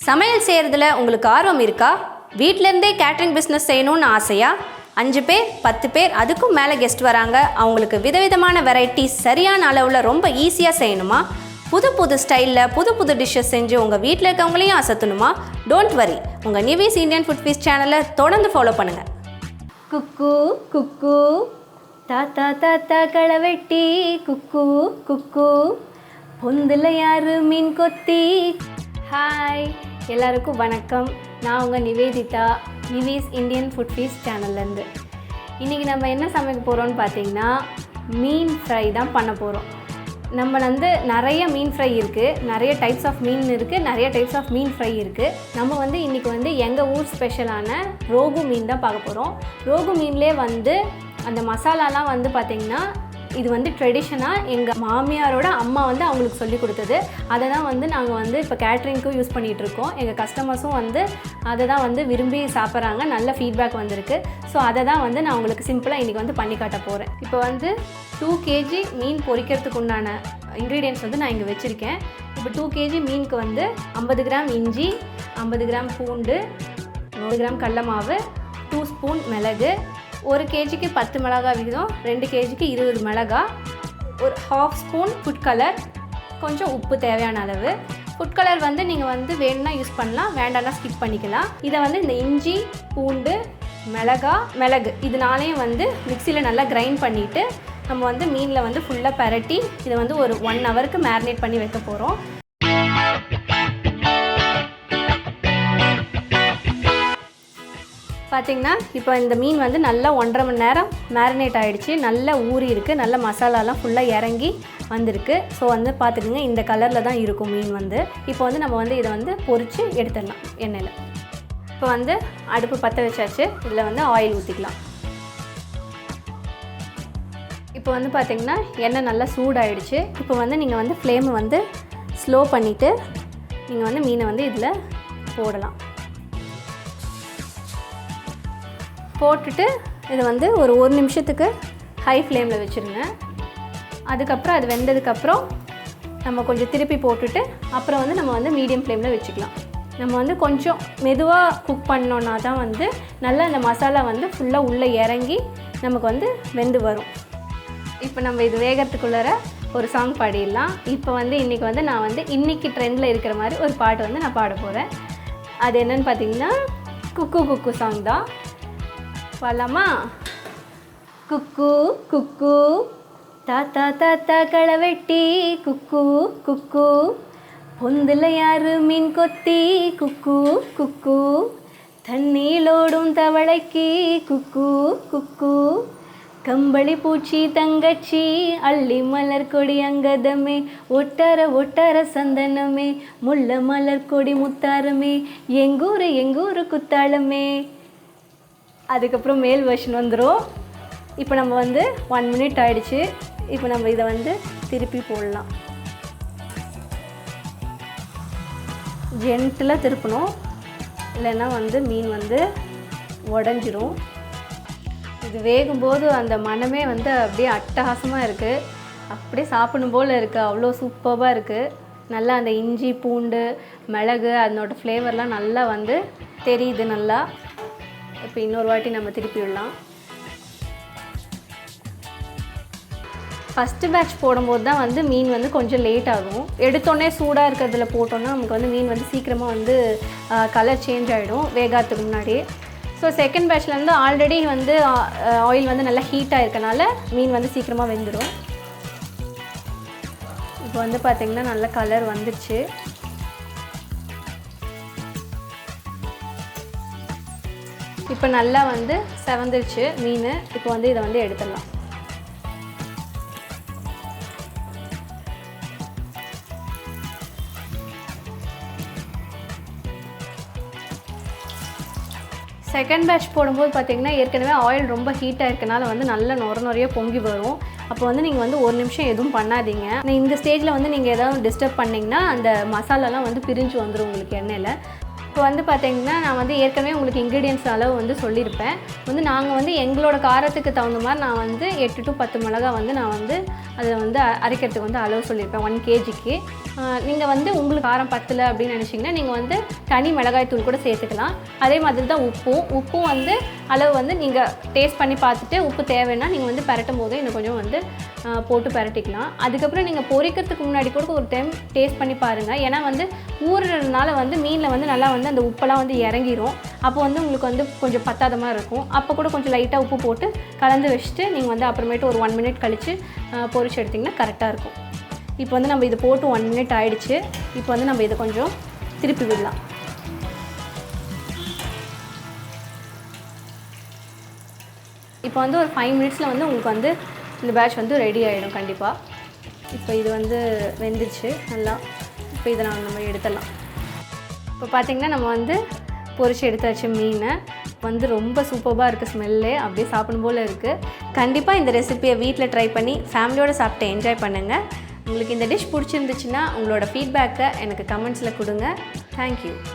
சமையல் செய்கிறதுல உங்களுக்கு ஆர்வம் இருக்கா? வீட்டிலேருந்தே கேட்ரிங் பிஸ்னஸ் செய்யணும்னு ஆசையா? 5 பேர் 10 பேர் அதுக்கும் மேலே கெஸ்ட் வராங்க, அவங்களுக்கு விதவிதமான வெரைட்டிஸ் சரியான அளவில் ரொம்ப ஈஸியாக செய்யணுமா? புது புது ஸ்டைலில் புது புது டிஷ்ஷஸ் செஞ்சு உங்கள் வீட்டில் இருக்கவங்களையும் அசத்தணுமா? டோன்ட் வரி, உங்கள் நிவிஸ் இந்தியன் ஃபுட் ஃபீஸ்ட் சேனலை தொடர்ந்து ஃபாலோ பண்ணுங்கள். குக்கு குக்கு தாத்தா தாத்தா களவெட்டி குக்கு குக்கு பொந்தில் யாரு மீன் கொத்தி. ஹாய் எல்லாருக்கும் வணக்கம். நான் உங்கள் நிவேதிதா, நிவிஸ் இந்தியன் ஃபுட் ஃபீஸ்ட் சேனல்லேருந்து. இன்றைக்கி நம்ம என்ன சமைக்க போகிறோம்னு பார்த்தீங்கன்னா மீன் ஃப்ரை தான் பண்ண போகிறோம். நம்ம நிறைய மீன் ஃப்ரை இருக்குது, நிறைய டைப்ஸ் ஆஃப் மீன் இருக்குது, நிறைய டைப்ஸ் ஆஃப் மீன் ஃப்ரை இருக்குது. நம்ம இன்றைக்கி எங்கள் ஊர் ஸ்பெஷலான ரோகு மீன் தான் பார்க்க போகிறோம். ரோகு மீன்லேயே அந்த மசாலாலாம் பார்த்திங்கன்னா இது ட்ரெடிஷனாக எங்கள் மாமியாரோட அம்மா அவங்களுக்கு சொல்லி கொடுத்தது. அதை தான் நாங்கள் இப்போ கேட்ரிங்க்கும் யூஸ் பண்ணிகிட்ருக்கோம். எங்கள் கஸ்டமர்ஸும் அதை தான் விரும்பி சாப்பிட்றாங்க. நல்ல ஃபீட்பேக் வந்திருக்கு. ஸோ அதை தான் நான் உங்களுக்கு சிம்பிளாக இன்றைக்கி பண்ணி காட்ட போகிறேன். இப்போ 2 kg மீன் பொரிக்கிறதுக்கு உண்டான இன்க்ரீடியன்ட்ஸ் நான் இங்கே வச்சுருக்கேன். இப்போ 2 kg மீனுக்கு 50 கிராம் இஞ்சி, 50 கிராம் பூண்டு, 100 கிராம் கடல மாவு, 2 ஸ்பூன் மிளகு, 1 kgக்கு 10 மிளகாய் விகிதம், 2 kgக்கு 20 மிளகாய், ஒரு 1/2 ஸ்பூன் ஃபுட் கலர், கொஞ்சம் உப்பு தேவையான அளவு. ஃபுட் கலர் நீங்கள் வேணும்னா யூஸ் பண்ணலாம், வேண்டாம்னா ஸ்கிப் பண்ணிக்கலாம். இதை இந்த இஞ்சி, பூண்டு, மிளகு இது நாளையும் மிக்சியில் நல்லா கிரைண்ட் பண்ணிவிட்டு நம்ம மீனில் ஃபுல்லாக பரட்டி இதை ஒரு 1 ஹவருக்கு மேரினேட் பண்ணி வைக்க போகிறோம். பார்த்திங்கன்னா இப்போ இந்த மீன் நல்லா 1.5 மணி நேரம் மேரினேட் ஆகிடுச்சு. நல்லா ஊறி இருக்குது, நல்ல மசாலாலாம் ஃபுல்லாக இறங்கி வந்திருக்கு. ஸோ பார்த்துக்குங்க, இந்த கலரில் தான் இருக்கும் மீன். இப்போ நம்ம இதை பொரித்து எடுத்துடலாம் எண்ணெயில். இப்போ அடுப்பு பற்ற வச்சாச்சு. இதில் ஆயில் ஊற்றிக்கலாம். இப்போ பார்த்திங்கன்னா எண்ணெய் நல்லா சூடாகிடுச்சு. இப்போ நீங்கள் ஃப்ளேமை ஸ்லோ பண்ணிவிட்டு நீங்கள் மீனை இதில் போடலாம். போட்டுட்டு இதை ஒரு 1 நிமிஷத்துக்கு ஹை ஃப்ளேமில் வச்சுருங்க. அதுக்கப்புறம் அது வெந்ததுக்கப்புறம் நம்ம கொஞ்சம் திருப்பி போட்டுட்டு அப்புறம் நம்ம மீடியம் ஃப்ளேமில் வச்சுக்கலாம். நம்ம கொஞ்சம் மெதுவாக குக் பண்ணோன்னா தான் நல்லா அந்த மசாலா ஃபுல்லாக உள்ளே இறங்கி நமக்கு வெந்து வரும். இப்போ நம்ம இது வேகிறதுக்குள்ளார ஒரு சாங் பாடிடலாம். இப்போ இன்றைக்கி நான் இன்றைக்கி ட்ரெண்டில் இருக்கிற மாதிரி ஒரு பாட்டு நான் பாட போகிறேன். அது என்னென்னு பார்த்தீங்கன்னா குக்கு குக்கு சாங் தான். பாடலாமா? குக்கு குக்கு தாத்தா தாத்தா களவெட்டி குக்கு குக்கு பொந்தில் யாரு மீன் கொத்தி குக்கு குக்கு தண்ணீலோடும் தவளைக்கு குக்கு குக்கு கம்பளி பூச்சி தங்கச்சி அள்ளி மலர் கொடி அங்கதமே ஒட்டர ஒட்டர சந்தனமே முல்ல மலர் கொடி முத்தாரமே எங்கூரு குத்தாளமே. அதுக்கப்புறம் மேல் வெர்ஷன் வந்துடும். இப்போ நம்ம 1 மினிட் ஆகிடுச்சு. இப்போ நம்ம இதை திருப்பி போடலாம். ஜென்டிலாக திருப்பணும், இல்லைன்னா மீன் உடஞ்சிரும். இது வேகும்போது அந்த மனமே அப்படியே அட்டகாசமாக இருக்குது. அப்படியே சாப்பிடும் போல் இருக்குது. அவ்வளோ சூப்பராக இருக்குது. நல்லா அந்த இஞ்சி, பூண்டு, மிளகு அதனோட ஃப்ளேவர்லாம் நல்லா தெரியுது நல்லா. இப்போ இன்னொரு வாட்டி நம்ம திருப்பி விடலாம். ஃபஸ்ட்டு பேட்ச் போடும்போது தான் மீன் கொஞ்சம் லேட் ஆகும். எடுத்தோடனே சூடாக இருக்கிறதுல போட்டோன்னா நமக்கு மீன் சீக்கிரமாக கலர் சேஞ்ச் ஆகிடும் வேகாத்துக்கு முன்னாடி. ஸோ செகண்ட் பேட்ச்லேருந்து ஆல்ரெடி ஆயில் நல்லா ஹீட்டாக இருக்கனால மீன் சீக்கிரமாக வெந்துடும். இப்போ பார்த்திங்கன்னா நல்ல கலர் வந்துடுச்சு. இப்போ நல்லா செவந்துருச்சு மீன். இப்போ இதை எடுத்துடலாம். செகண்ட் பேட்ச் போடும்போது பார்த்திங்கன்னா ஏற்கனவே ஆயில் ரொம்ப ஹீட்டாக இருக்கனால நல்ல நுரைய பொங்கி வரும். அப்போ நீங்கள் 1 நிமிஷம் எதுவும் பண்ணாதீங்க. இந்த ஸ்டேஜில் நீங்கள் ஏதாவது டிஸ்டர்ப் பண்ணிங்கன்னா அந்த மசாலாலாம் பிரிஞ்சு வந்துடும் உங்களுக்கு எண்ணெயில். இப்போ வந்து பார்த்தீங்கன்னா நான் வந்து ஏற்கனவே உங்களுக்கு இன்க்ரீடியன்ஸ் அளவு வந்து சொல்லியிருப்பேன். வந்து நாங்கள் வந்து எங்களோட காரத்துக்கு தகுந்த மாதிரி நான் வந்து 8 to 10 மிளகா வந்து நான் வந்து அதில் வந்து அரைக்கிறதுக்கு வந்து அளவு சொல்லியிருப்பேன் 1 kgக்கு. நீங்கள் வந்து உங்களுக்கு காரம் பத்தலை அப்படின்னு நினச்சிங்கன்னா நீங்கள் வந்து தனி மிளகாய் தூள் கூட சேர்த்துக்கலாம். அதே மாதிரி தான் உப்பும் வந்து அளவு வந்து நீங்கள் டேஸ்ட் பண்ணி பார்த்துட்டு உப்பு தேவைன்னா நீங்கள் வந்து பரட்டும் போது இன்னும் கொஞ்சம் வந்து போட்டு பரட்டிக்கலாம். அதுக்கப்புறம் நீங்கள் பொரிக்கிறதுக்கு முன்னாடி கூட ஒரு டைம் டேஸ்ட் பண்ணி பாருங்கள். ஏன்னா வந்து ஊறுறதுனால வந்து மீனில் வந்து நல்லா வந்து அந்த உப்பெல்லாம் வந்து இறங்கிரும். அப்போ வந்து உங்களுக்கு வந்து கொஞ்சம் பத்தாத மாதிரி இருக்கும். அப்போ கூட கொஞ்சம் லைட்டாக உப்பு போட்டு கலந்து வச்சுட்டு நீங்கள் வந்து அப்புறமேட்டு ஒரு 1 minute கழித்து பொரிச்சு எடுத்திங்கன்னா கரெக்டாக இருக்கும். இப்போ வந்து நம்ம இதை போட்டு 1 minute ஆகிடுச்சு. இப்போ வந்து நம்ம இதை கொஞ்சம் திருப்பி விடலாம். இப்போ வந்து ஒரு 5 minutesல வந்து உங்களுக்கு வந்து இந்த பேட்ச் வந்து ரெடி ஆகிடும் கண்டிப்பாக. இப்போ இது வந்து வெந்துச்சு நல்லா. இப்போ இதை நம்ம எடுத்துடலாம். இப்போ பார்த்திங்கன்னா நம்ம வந்து பொரிச்சு எடுத்தாச்சு மீனை. வந்து ரொம்ப சூப்பராக இருக்குது, ஸ்மெல்லே அப்படியே சாப்பிடும் போல் இருக்குது. கண்டிப்பாக இந்த ரெசிபியை வீட்டில் ட்ரை பண்ணி ஃபேமிலியோடு சாப்பிட்டு என்ஜாய் பண்ணுங்கள். உங்களுக்கு இந்த டிஷ் பிடிச்சிருந்துச்சுன்னா உங்களோட ஃபீட்பேக்கை எனக்கு கமெண்ட்ஸில் கொடுங்க. தேங்க்யூ.